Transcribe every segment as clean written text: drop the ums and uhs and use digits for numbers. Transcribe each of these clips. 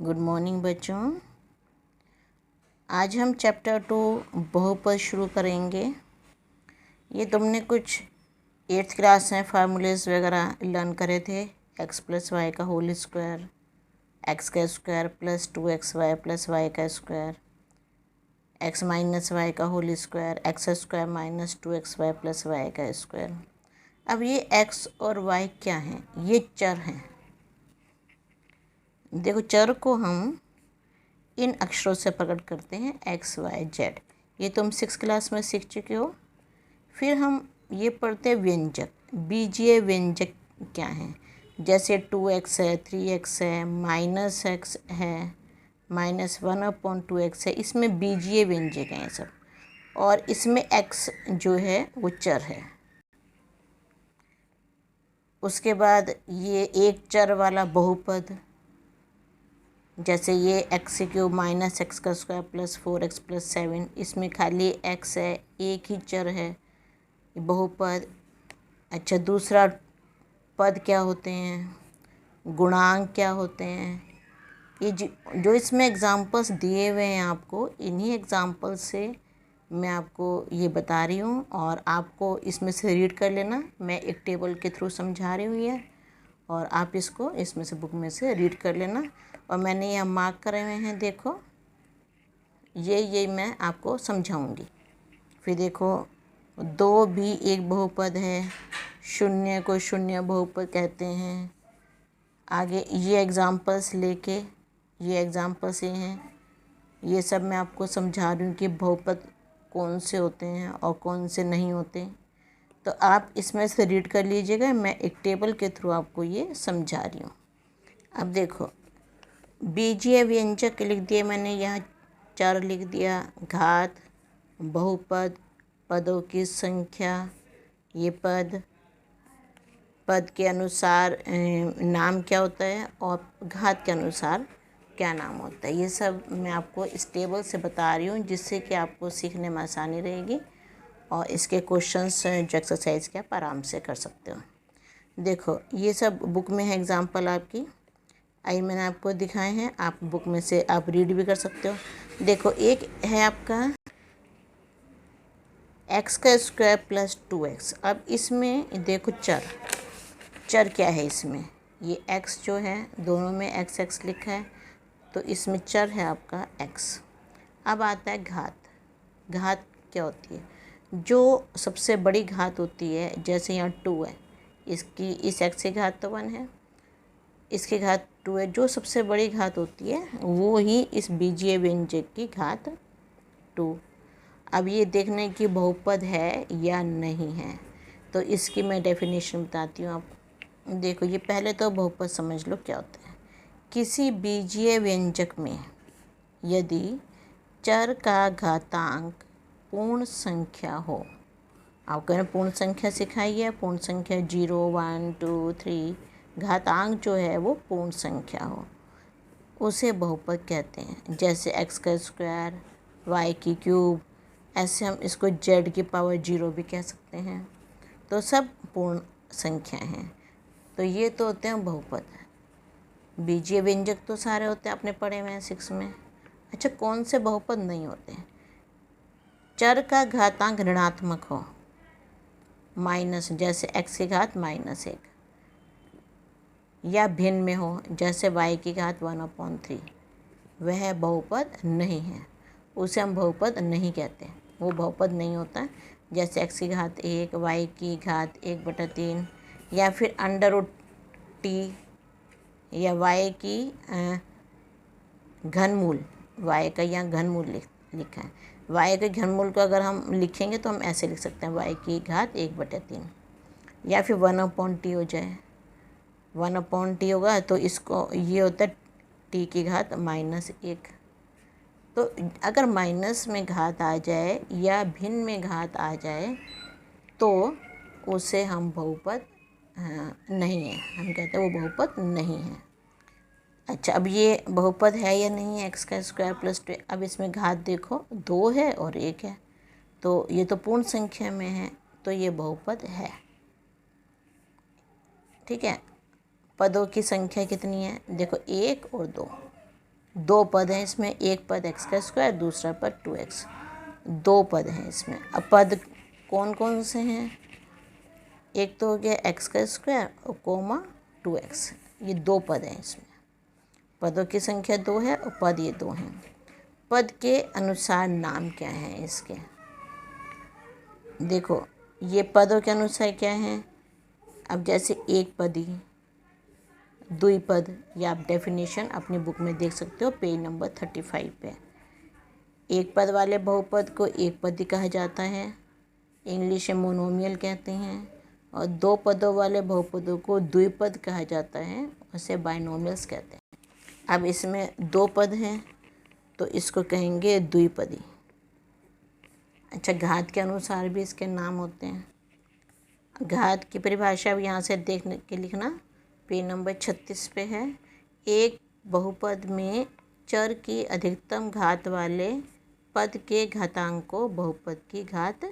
Good morning बच्चों। आज हम चैप्टर 2 बहुपद शुरू करेंगे। ये तुमने कुछ 8th क्लास में फार्मूलेस वगैरह लर्न करे थे। एक्स प्लस वाई का होल स्क्वायर, एक्स का square plus 2xy plus Y का स्क्वायर, एक्स माइनस वाई का whole square, X square minus 2xy plus Y का स्क्वायर। अब ये एक्स और वाई क्या हैं? ये चर हैं। देखो, चर को हम इन अक्षरों से प्रकट करते हैं, एक्स वाई जेड। ये तुम 6th क्लास में सीख चुके हो। फिर हम ये पढ़ते हैं व्यंजक। बीजीय व्यंजक क्या हैं? जैसे 2x है, 3x है, -x है, -1/2x है। इसमें बीजीय व्यंजक हैं ये सब। और इसमें x जो है वो चर है। उसके बाद ये एक चर वाला बहुपद, जैसे ये x³ - x का स्क्वायर प्लस 4x प्लस 7। इसमें खाली x है, एक ही चर है, बहुपद। अच्छा, दूसरा पद क्या होते हैं? गुणांक क्या होते हैं? ये जो इसमें एग्जांपल्स दिए हुए हैं आपको, इन्हीं एग्जांपल से मैं आपको ये बता रही हूँ। और आपको इसमें से रीड कर लेना। मैं एक टेबल के थ्रू समझा रही हूँ ये, और आप इसको इसमें से बुक में से रीड कर लेना। और मैंने यहाँ मार्क करे हुए हैं, देखो, ये मैं आपको समझाऊंगी। फिर देखो, 2 भी एक बहुपद है, 0 को शून्य बहुपद कहते हैं। आगे ये एग्जांपल्स लेके, ये एग्जांपल्स ये हैं, ये सब मैं आपको समझा रही हूँ कि बहुपद कौन से होते हैं और कौन से नहीं होते। तो आप इसमें से रीड कर लीजिएगा। मैं एक टेबल के थ्रू आपको ये समझा रही हूँ। अब देखो, बीजीय व्यंजक लिख दिए मैंने, यहाँ चर लिख दिया, घात, बहुपद, पदों की संख्या, ये पद के अनुसार नाम क्या होता है, और घात के अनुसार क्या नाम होता है। ये सब मैं आपको इस टेबल से बता रही हूँ, जिससे कि आपको सीखने में आसानी रहेगी। और इसके क्वेश्चंस जो एक्सरसाइज के आप आराम से कर सकते हो। देखो, ये सब बुक में है एग्जाम्पल आपकी। आई मैंने आपको दिखाए हैं, आप बुक में से आप रीड भी कर सकते हो। देखो, एक है आपका x का स्क्वायर प्लस 2x। अब इसमें देखो, चर क्या है इसमें? ये x जो है, दोनों में x लिखा है, तो इसमें चर है आपका x। अब आता है घात। घात क्या होती है? जो सबसे बड़ी घात होती है, जैसे यहाँ 2 है, इस x की घात तो 1 है, इसकी घात 2 है। जो सबसे बड़ी घात होती है वो ही इस बीजीय व्यंजक की घात 2। अब ये देखने की बहुपद है या नहीं है, तो इसकी मैं डेफिनेशन बताती हूँ आपको। देखो, ये पहले तो बहुपद समझ लो क्या होता है। किसी बीजीय व्यंजक में यदि चर का घातांक पूर्ण संख्या हो, आपको मैंने पूर्ण संख्या सिखाई है, पूर्ण संख्या 0, 1, 2, 3, घातांक जो है वो पूर्ण संख्या हो, उसे बहुपद कहते हैं। जैसे x का स्क्वायर, y की क्यूब, ऐसे हम इसको z की पावर 0 भी कह सकते हैं। तो सब पूर्ण संख्या हैं। तो ये तो होते हैं बहुपद। बीजीय व्यंजक तो सारे होते हैं, आपने पढ़े हुए हैं 6 में। अच्छा, कौन से बहुपद नहीं होते हैं? चर का घातांक ऋणात्मक हो, माइनस, जैसे x की घात -1, या भिन्न में हो, जैसे y की घात 1/3, वह बहुपद नहीं है, उसे हम बहुपद नहीं कहते, वो बहुपद नहीं होता। जैसे x की घात 1, y की घात 1/3, या फिर √t, या y की घनमूल, y का यहाँ घनमूल लिखा है। y के घनमूल को अगर हम लिखेंगे तो हम ऐसे लिख सकते हैं, y की घात 1/3, या फिर 1/t हो जाए। 1/t होगा तो इसको ये होता है t की घात -1। तो अगर माइनस में घात आ जाए या भिन्न में घात आ जाए तो उसे हम बहुपद नहीं है, हम कहते हैं वो बहुपद नहीं है। अच्छा, अब ये बहुपद है या नहीं है, x का स्क्वायर प्लस 2। अब इसमें घात देखो, 2 है और 1 है, तो ये तो पूर्ण संख्या में है, तो ये बहुपद है। ठीक है। पदों की संख्या कितनी है? देखो, 1 और 2, दो पद हैं इसमें, एक पद x का स्क्वायर, दूसरा पद 2x, दो पद हैं इसमें। अब पद कौन कौन से हैं? एक तो हो गया x का स्क्वायर और कोमा 2x, ये दो पद हैं इसमें। पदों की संख्या दो है और पद ये दो हैं। पद के अनुसार नाम क्या है इसके? देखो ये पदों के अनुसार क्या है। अब जैसे एक पदी, द्विपद, या आप डेफिनेशन अपनी बुक में देख सकते हो पेज नंबर 35 पे। एक पद वाले बहुपद को एक पदी कहा जाता है, इंग्लिश में मोनोमियल कहते हैं। और दो पदों वाले बहुपदों को द्विपद कहा जाता है, उसे बाइनोमियल्स कहते हैं। अब इसमें दो पद हैं तो इसको कहेंगे द्विपदी। अच्छा, घात के अनुसार भी इसके नाम होते हैं। घात की परिभाषा भी यहाँ से देखने के लिखना पेज नंबर 36 पे है। एक बहुपद में चर की अधिकतम घात वाले पद के घातांक को बहुपद की घात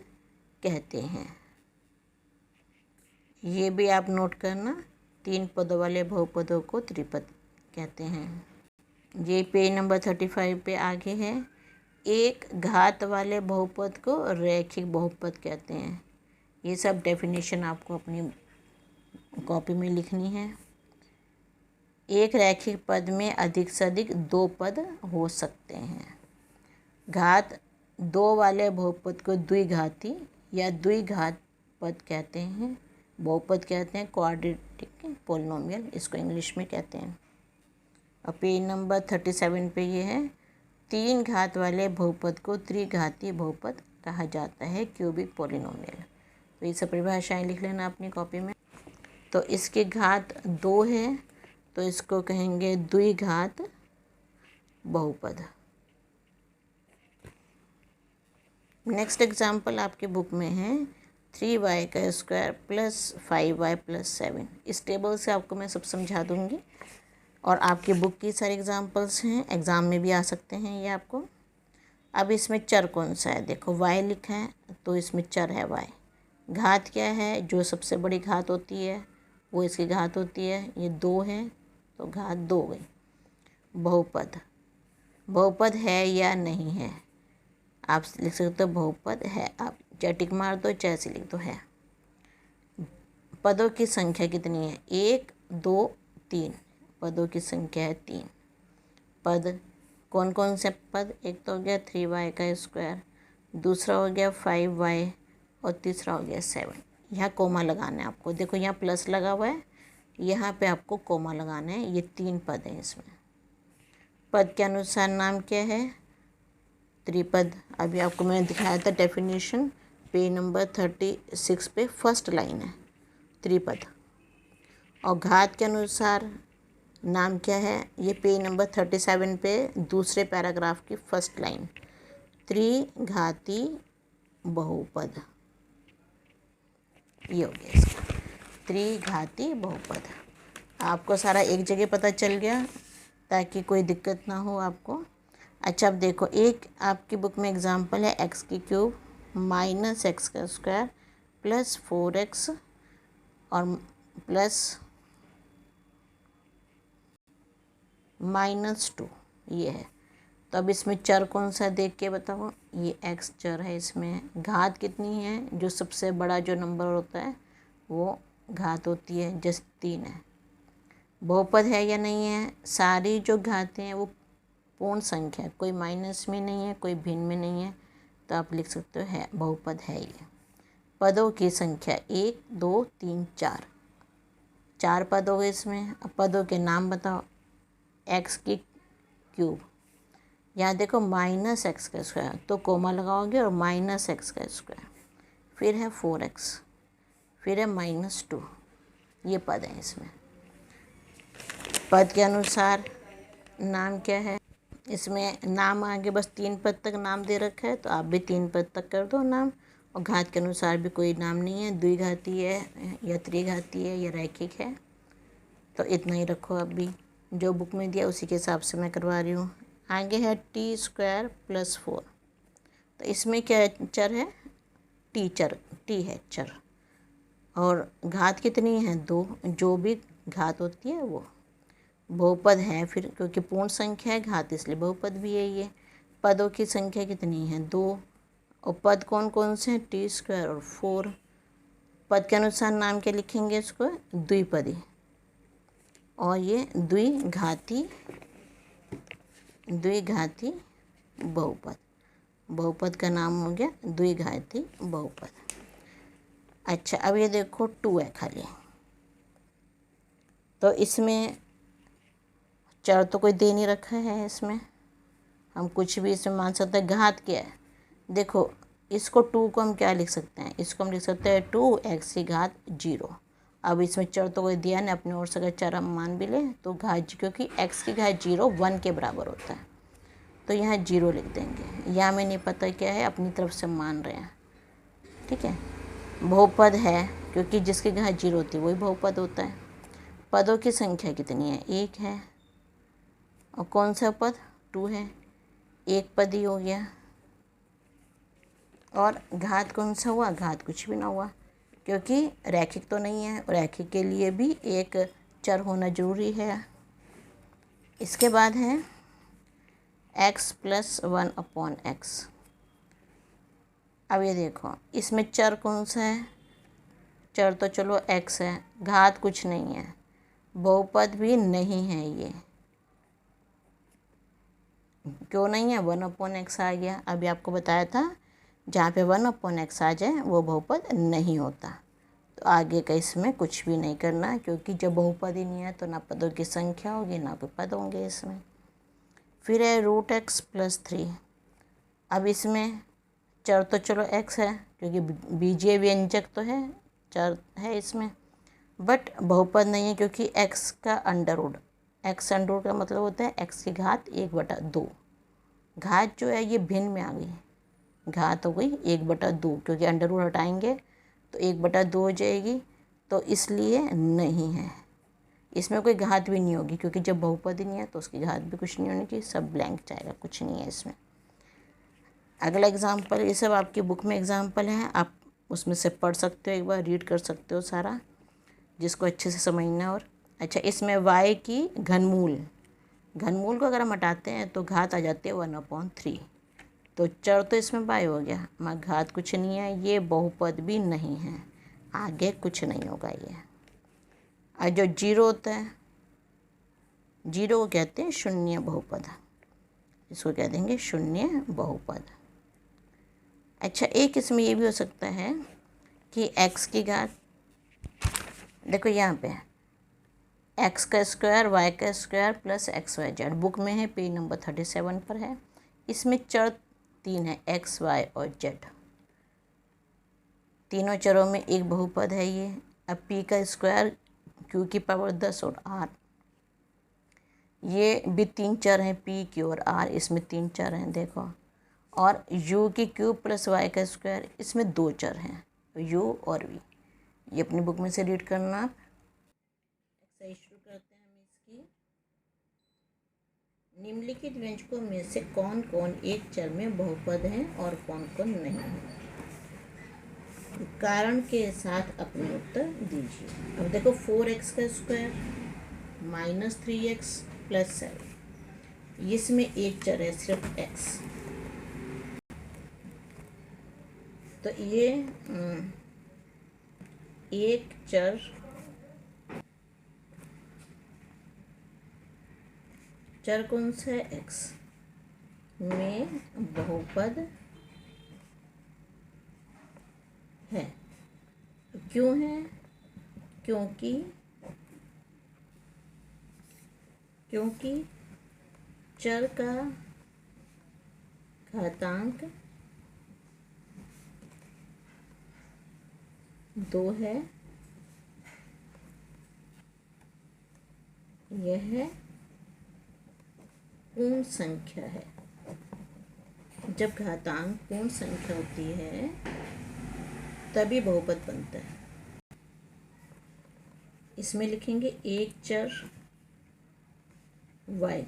कहते हैं। ये भी आप नोट करना, तीन पदों वाले बहुपदों को त्रिपद कहते हैं। ये पेज नंबर 35 पे आगे है। एक घात वाले बहुपद को रैखिक बहुपद कहते हैं। ये सब डेफिनेशन आपको अपनी कॉपी में लिखनी है। एक रैखिक पद में अधिक से अधिक दो पद हो सकते हैं। घात दो वाले बहुपद को द्विघाती या द्विघात पद कहते हैं, बहुपद कहते हैं, क्वाड्रेटिक पोलिनोमियल इसको इंग्लिश में कहते हैं। और पेज नंबर 37 पे ये है। तीन घात वाले बहुपद को त्रिघाती बहुपद कहा जाता है, क्यूबिक पोलिनोमियल। तो ये सब परिभाषाएँ लिख लेना अपनी कॉपी में। तो इसकी घात दो है तो इसको कहेंगे द्विघात बहुपद। नेक्स्ट एग्जाम्पल आपके बुक में है 3y का स्क्वायर प्लस 5y प्लस 7। इस टेबल से आपको मैं सब समझा दूंगी और आपकी बुक की सारे एग्जाम्पल्स हैं, एग्ज़ाम में भी आ सकते हैं ये आपको। अब इसमें चर कौन सा है? देखो y लिखा है तो इसमें चर है y। घात क्या है? जो सबसे बड़ी घात होती है वो इसकी घात होती है। ये दो है तो घात दो गई। बहुपद, बहुपद है या नहीं है? आप लिख सकते हो बहुपद है, आप चाहे टिक मार दो चाहे से लिख दो है। पदों की संख्या कितनी है? एक, दो, तीन। पदों की संख्या है तीन। पद कौन कौन से पद? एक तो हो गया 3y का स्क्वायर, दूसरा हो गया 5y और तीसरा हो गया 7। यहाँ कोमा लगाना है आपको। देखो यहाँ प्लस लगा हुआ है, यहाँ पे आपको कोमा लगाना है। ये तीन पद हैं इसमें। पद के अनुसार नाम क्या है? त्रिपद। अभी आपको मैंने दिखाया था डेफिनेशन, पेज नंबर 36 पे फर्स्ट लाइन है त्रिपद। और घात के अनुसार नाम क्या है? ये पेज नंबर 37 पे दूसरे पैराग्राफ की फर्स्ट लाइन, त्रिघाती बहुपद। ये हो गया इसका त्रिघाती बहुपद। आपको सारा एक जगह पता चल गया ताकि कोई दिक्कत ना हो आपको। अच्छा, अब देखो एक आपकी बुक में एग्जांपल है x की क्यूब माइनस x का स्क्वायर प्लस 4x और प्लस -2, ये है। तो अब इसमें चर कौन सा देख के बताओ? ये x चर है। इसमें घात कितनी है? जो सबसे बड़ा जो नंबर होता है वो घात होती है, जैसे 3 है। बहुपद है या नहीं है? सारी जो घातें हैं वो पूर्ण संख्या, कोई माइनस में नहीं है, कोई भिन्न में नहीं है, तो आप लिख सकते हो है, बहुपद है ये। पदों की संख्या 1, 2, 3, 4, 4 पद हो गए इसमें। अब पदों के नाम बताओ। x की क्यूब, यहाँ देखो माइनस x का स्क्वायर तो कोमा लगाओगे और माइनस x का स्क्वायर, फिर है 4x, फिर है -2। ये पद है इसमें। पद के अनुसार नाम क्या है? इसमें नाम आगे बस 3 पद तक नाम दे रखा है तो आप भी 3 पद तक कर दो नाम। और घात के अनुसार भी कोई नाम नहीं है, द्विघाती है या त्रिघाती है या रैखिक है। तो इतना ही रखो। अब भी जो बुक में दिया उसी के हिसाब से मैं करवा रही हूँ। आगे है t² + 4। तो इसमें क्या चर है? टी है चर। और घात कितनी है? 2। जो भी घात होती है वो। बहुपद है फिर, क्योंकि पूर्ण संख्या है, घात इसलिए बहुपद भी है ये। पदों की संख्या कितनी है? 2। और पद कौन कौन से हैं? t² और 4। पद के अनुसार नाम क्या लिखेंगे इसको? द्विपदी। और ये द्विघाती बहुपद। बहुपद का नाम हो गया द्विघाती बहुपद। अच्छा, अब ये देखो 2 है खाली, तो इसमें चर तो कोई दे नहीं रखा है, इसमें हम कुछ भी इसमें मान सकते हैं। घात क्या है? देखो इसको 2 को हम क्या लिख सकते हैं? इसको हम लिख सकते हैं 2x की घात 0। अब इसमें चर तो कोई दिया नहीं, अपने ओर से अगर चर हम मान भी लें तो घात, क्योंकि x की घात 0 1 के बराबर होता है, तो यहाँ 0 लिख देंगे। यहाँ हमें नहीं पता क्या है, अपनी तरफ से मान रहे हैं, ठीक है। बहुपद है क्योंकि जिसकी घात 0 होती है वही बहुपद होता है। पदों की संख्या कितनी है? 1 है। और कौन सा पद? 2 है, एक पद ही हो गया। और घात कौन सा हुआ? घात कुछ भी ना हुआ, क्योंकि रैखिक तो नहीं है, रैखिक के लिए भी एक चर होना जरूरी है। इसके बाद है x + 1/x। अब ये देखो इसमें चर कौन सा है? चर तो चलो x है, घात कुछ नहीं है, बहुपद भी नहीं है। ये क्यों नहीं है? 1/x आ गया। अभी आपको बताया था जहाँ पे 1/x आ जाए वो बहुपद नहीं होता। तो आगे का इसमें कुछ भी नहीं करना, क्योंकि जब बहुपद ही नहीं है तो ना पदों की संख्या होगी ना कोई पद होंगे इसमें। फिर है √x + 3। अब इसमें चर तो चलो x है, क्योंकि बीजीय व्यंजक तो है, चर है इसमें, बट बहुपद नहीं है क्योंकि x का अंडर रूट का मतलब होता है x की घात 1/2। घात जो है ये भिन्न में आ गई, घात हो गई 1/2, क्योंकि अंडर रूट हटाएंगे तो 1/2 हो जाएगी, तो इसलिए नहीं है। इसमें कोई घात भी नहीं होगी, क्योंकि जब बहुपद ही नहीं है तो उसकी घात भी कुछ नहीं होनी चाहिए, सब ब्लैंक जाएगा, कुछ नहीं है इसमें। अगला एग्जाम्पल, ये सब आपकी बुक में एग्जाम्पल है, आप उसमें से पढ़ सकते हो, एक बार रीड कर सकते हो सारा, जिसको अच्छे से समझना। और अच्छा, इसमें y की घनमूल को अगर हम हटाते हैं तो घात आ जाती है 1/3। तो चर तो इसमें y हो गया, मगर घात कुछ नहीं है, ये बहुपद भी नहीं है, आगे कुछ नहीं होगा ये। और जो 0 होता है, 0 को कहते हैं शून्य बहुपद, इसको कह देंगे शून्य बहुपद। अच्छा, एक इसमें ये भी हो सकता है कि x की घात, देखो यहाँ पे x² y² + xyz, बुक में है, पेज नंबर 37 पर है। इसमें चर 3 है, x, y और z, तीनों चरों में एक बहुपद है ये। अब p का स्क्वायर, q की पावर 10 और r, ये भी 3 चर हैं, p, q और r, इसमें 3 चर हैं देखो। और u की क्यूब + y का स्क्वायर, इसमें 2 चर हैं, u और v। ये अपनी बुक में से रीड करना आप। एक्सरसाइज शुरू करते हैं हम इसकी। निम्नलिखित व्यंजकों में से कौन कौन एक चर में बहुपद हैं और कौन कौन नहीं है? कारण के साथ अपने उत्तर दीजिए। अब देखो 4x² - 3x + 7, इसमें एक चर है सिर्फ x, तो ये एक चर कौन सा है? x में बहुपद है। क्यों है? क्योंकि चर का घातांक 2 है, यह पूर्ण संख्या है। जब घातांक पूर्ण संख्या होती है तभी बहुपद बनता है। इसमें लिखेंगे एक चर y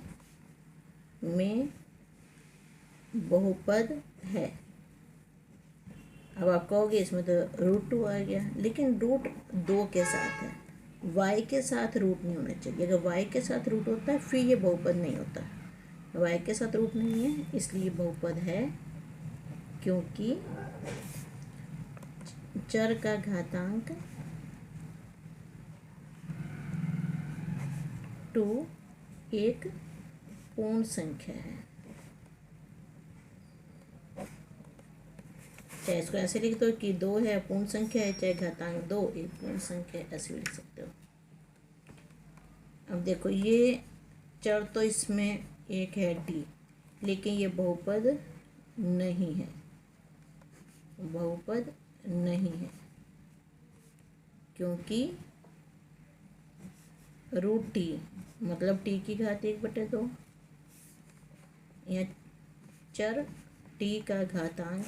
में बहुपद है। अब आप कहोगे इसमें तो √2 आ गया, लेकिन √2 के साथ है, y के साथ रूट नहीं होना चाहिए। अगर y के साथ रूट होता है फिर ये बहुपद नहीं होता। y के साथ रूट नहीं है इसलिए बहुपद है, क्योंकि चर का घातांक 2 एक पूर्ण संख्या है। चाहे इसको ऐसे लिख दो कि 2 है पूर्ण संख्या है, चाहे घातांक 2 एक पूर्ण संख्या है, ऐसे भी लिख सकते हो। अब देखो ये चर तो इसमें एक है डी, लेकिन ये बहुपद नहीं है, बहुपद नहीं है, क्योंकि रूट टी मतलब टी की घात 1/2 या चर टी का घातांक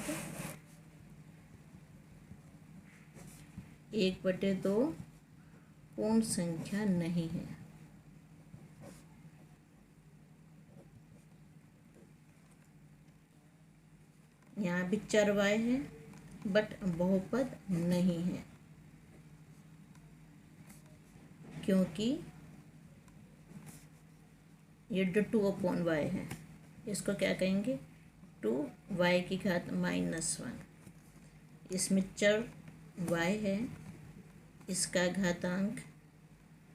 1/2 पूर्ण संख्या नहीं है। यहाँ भी चर y है बट बहुपद नहीं है, क्योंकि ये 2/y है। इसको क्या कहेंगे 2y की घात -1। इसमें चर y है, इसका घातांक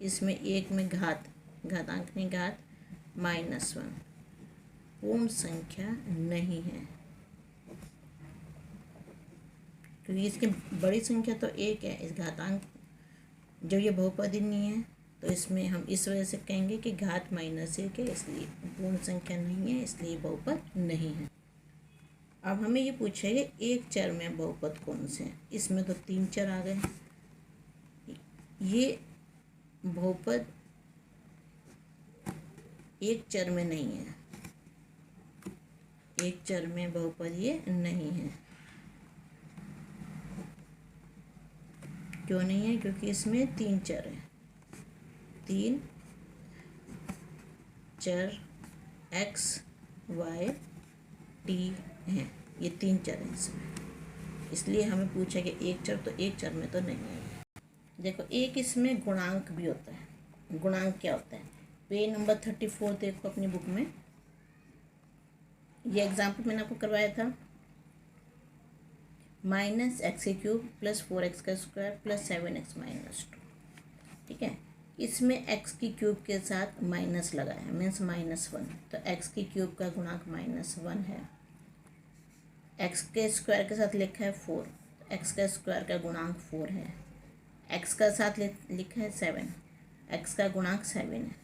इसमें एक में घातांक नहीं घात -1 पूर्ण संख्या नहीं है, क्योंकि इसकी बड़ी संख्या तो एक है। इस घातांक जब ये बहुपद ही नहीं है तो इसमें हम इस वजह से कहेंगे कि घात -1 है, इसलिए पूर्ण संख्या नहीं है, इसलिए बहुपद नहीं है। अब हमें ये पूछेगा एक चर में बहुपद कौन से हैं। इसमें तो 3 चर आ गए। ये बहुपद एक चर में नहीं है, एक चर में बहुपद ये नहीं है। क्यों नहीं है? क्योंकि इसमें 3 चर हैं, 3 चर x y t हैं, ये 3 चर हैं इसमें, इसलिए हमें पूछा कि एक चर, तो एक चर में तो नहीं है। देखो एक इसमें गुणांक भी होता है। गुणांक क्या होता है? पेज नंबर 34 देखो अपनी बुक में, ये एग्जाम्पल मैंने आपको करवाया था। -x³ + 4x² + 7x - 2, ठीक है। इसमें x की क्यूब के साथ माइनस लगा है, मीन्स -1, तो x की क्यूब का गुणांक -1 है। x के स्क्वायर के साथ लिखा है 4, तो x का स्क्वायर का गुणांक 4 है। x का साथ लिखा है 7, x का गुणांक 7 है।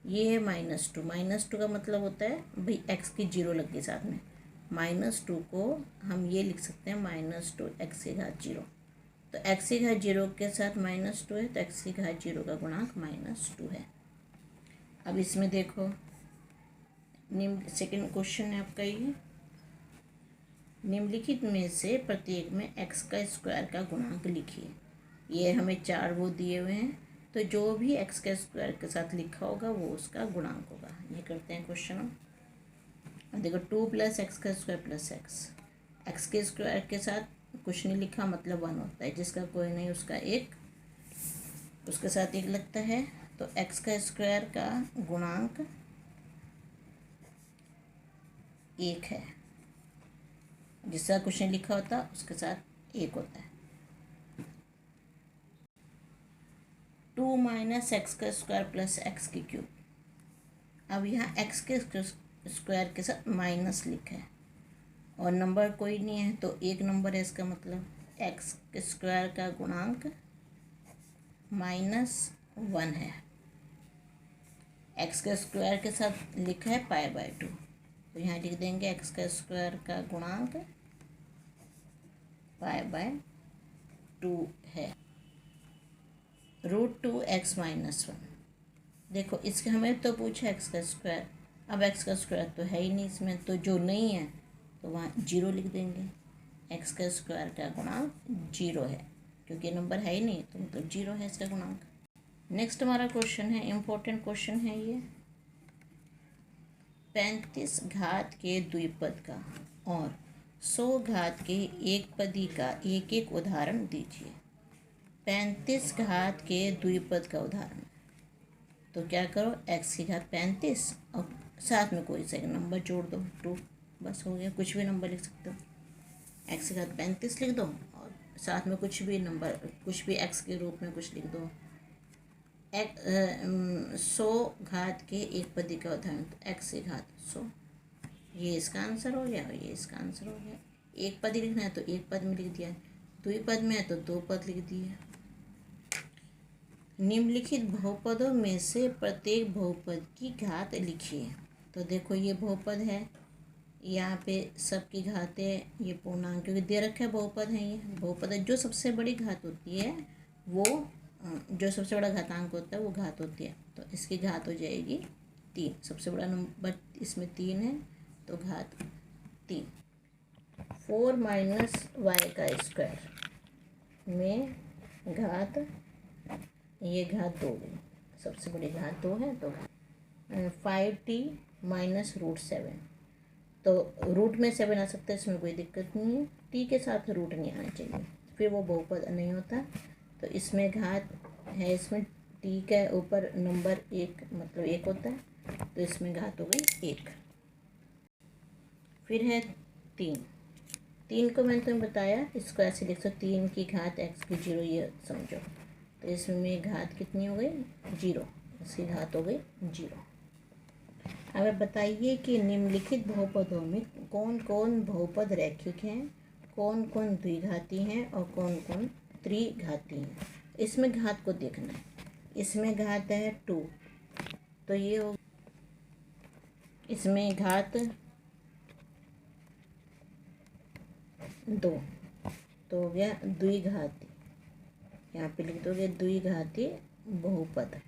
ये है -2 का मतलब होता है भाई x की 0 लग गई साथ में। -2 को हम ये लिख सकते हैं -2 x की घात 0, तो x की घात 0 के साथ -2 है, तो x की घात 0 का गुणांक -2 है। अब इसमें देखो सेकंड क्वेश्चन है आपका ये, निम्नलिखित में से प्रत्येक में x का स्क्वायर का गुणांक लिखिए। ये हमें 4 वो दिए हुए हैं, तो जो भी x के स्क्वायर के साथ लिखा होगा वो उसका गुणांक होगा। ये करते हैं क्वेश्चन। देखो 2 + x² + x के स्क्वायर के साथ कुछ नहीं लिखा, मतलब 1 होता है। जिसका कोई नहीं उसका एक, उसके साथ 1 लगता है, तो x का स्क्वायर का गुणांक 1 है। जिसका कुछ नहीं लिखा होता उसके साथ 1 होता है। 2 - x² + x³। अब यहाँ x के स्क्वायर के साथ माइनस लिखा है और नंबर कोई नहीं है, तो 1 नंबर है। इसका मतलब x के स्क्वायर का गुणांक -1 है। x के स्क्वायर के साथ लिखा है π/2, तो यहाँ लिख देंगे x का स्क्वायर का गुणांक π/2 है। √2x - 1। देखो इसके हमें तो पूछा x का स्क्वायर, अब x का स्क्वायर तो है ही नहीं इसमें, तो जो नहीं है तो वहाँ 0 लिख देंगे। x का स्क्वायर का गुणांक 0 है, क्योंकि नंबर है ही नहीं, तो मतलब 0 है इसका गुणांक। नेक्स्ट हमारा क्वेश्चन है, इम्पोर्टेंट क्वेश्चन है ये। 35 घात के द्विपद का और 100 घात के एक पदी का एक एक उदाहरण दीजिए। 35 घात के द्विपद का उदाहरण। तो क्या करो, x की घात 35 और साथ में कोई सा एक नंबर जोड़ दो 2, बस हो गया। कुछ भी नंबर लिख सकते हो, x की घात 35 लिख दो और साथ में कुछ भी नंबर, कुछ भी x के रूप में कुछ लिख दो। 100 घात के एक पदी का उदाहरण, तो x की घात 100, ये इसका आंसर हो गया और ये इसका आंसर हो गया। एक पद लिखना है तो एक पद में लिख दिया, द्विपद में है तो 2 पद लिख दिए। निम्नलिखित बहुपदों में से प्रत्येक बहुपद की घात लिखिए। तो देखो ये बहुपद है, यहाँ पे सबकी घातें ये पूर्णांक क्योंकि दे रखा है बहुपद है, ये बहुपद है। जो सबसे बड़ी घात होती है वो, जो सबसे बड़ा घातांक होता है वो घात होती है। तो इसकी घात हो जाएगी 3, सबसे बड़ा नंबर इसमें 3 है तो घात 3। 4 माइनस वाई का स्क्वायर में घात, ये घात 2 गई, सबसे बड़ी घात 2 है तो घात 5t माइनस √7। तो रूट में 7 आ सकता है, इसमें कोई दिक्कत नहीं है, t के साथ रूट नहीं आना चाहिए, फिर वो बहुपद नहीं होता। तो इसमें घात है, इसमें t के ऊपर नंबर 1 मतलब 1 होता है, तो इसमें घात हो गई 1। फिर है 3 को मैंने तुम्हें बताया, इसको ऐसे लिख सकते 3 की घात x की 0, ये समझो। तो इसमें घात कितनी हो गई 0, इसकी घात हो गई 0। अब बताइए कि निम्नलिखित बहुपदों में कौन कौन बहुपद रैखिक हैं, कौन कौन द्विघाती हैं और कौन कौन त्रिघाती हैं। इसमें घात को देखना है, इसमें घात है 2 तो ये हो, इसमें घात 2 तो हो गया द्विघाती, यहाँ पे लिख दोगे द्विघाती बहुपद।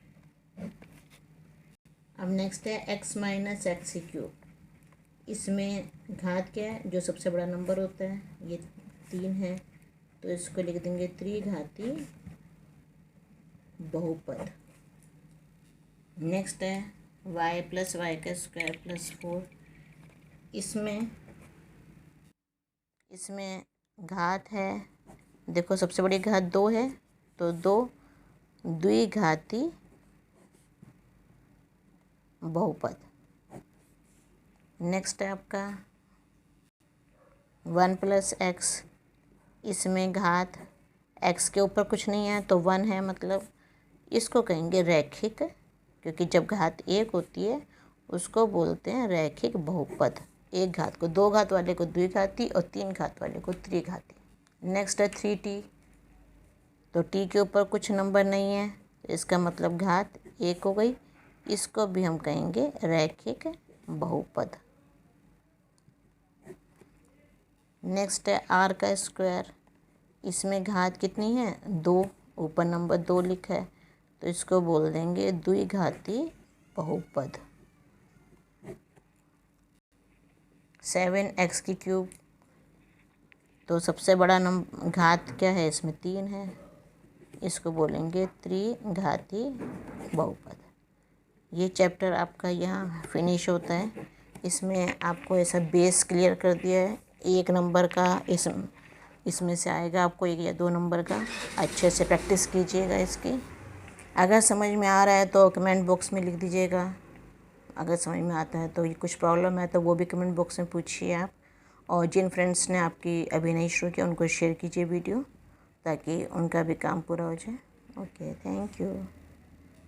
अब नेक्स्ट है x माइनस एक्स क्यूब, इसमें घात क्या है, जो सबसे बड़ा नंबर होता है ये 3 है तो इसको लिख देंगे त्रिघाती बहुपद। नेक्स्ट है y प्लस वाई का स्क्वायर प्लस 4, इसमें घात है, देखो सबसे बड़ी घात 2 है तो 2 द्विघाती बहुपद। नेक्स्ट है आपका 1 प्लस एक्स, इसमें घात x के ऊपर कुछ नहीं है तो 1 है, मतलब इसको कहेंगे रैखिक, क्योंकि जब घात 1 होती है उसको बोलते हैं रैखिक बहुपद। एक घात को, 2 घात वाले को द्विघाती और 3 घात वाले को त्रिघाती। नेक्स्ट है 3t, तो t के ऊपर कुछ नंबर नहीं है तो इसका मतलब घात 1 हो गई, इसको भी हम कहेंगे रैखिक बहुपद। नेक्स्ट है r का स्क्वायर, इसमें घात कितनी है 2, ऊपर नंबर 2 लिखा है तो इसको बोल देंगे द्विघाती बहुपद। 7x की क्यूब, तो सबसे बड़ा नंबर घात क्या है, इसमें 3 है, इसको बोलेंगे त्रिघाती बहुपद। ये चैप्टर आपका यहाँ फिनिश होता है। इसमें आपको ऐसा बेस क्लियर कर दिया है, एक नंबर का इसमें से आएगा आपको 1 या 2 नंबर का। अच्छे से प्रैक्टिस कीजिएगा इसकी। अगर समझ में आ रहा है तो कमेंट बॉक्स में लिख दीजिएगा, अगर समझ में आता है तो ये कुछ प्रॉब्लम है तो वो भी कमेंट बॉक्स में पूछिए आप। और जिन फ्रेंड्स ने आपकी अभी नहीं शुरू किया उनको शेयर कीजिए वीडियो, ताकि उनका भी काम पूरा हो जाए। Okay, thank you.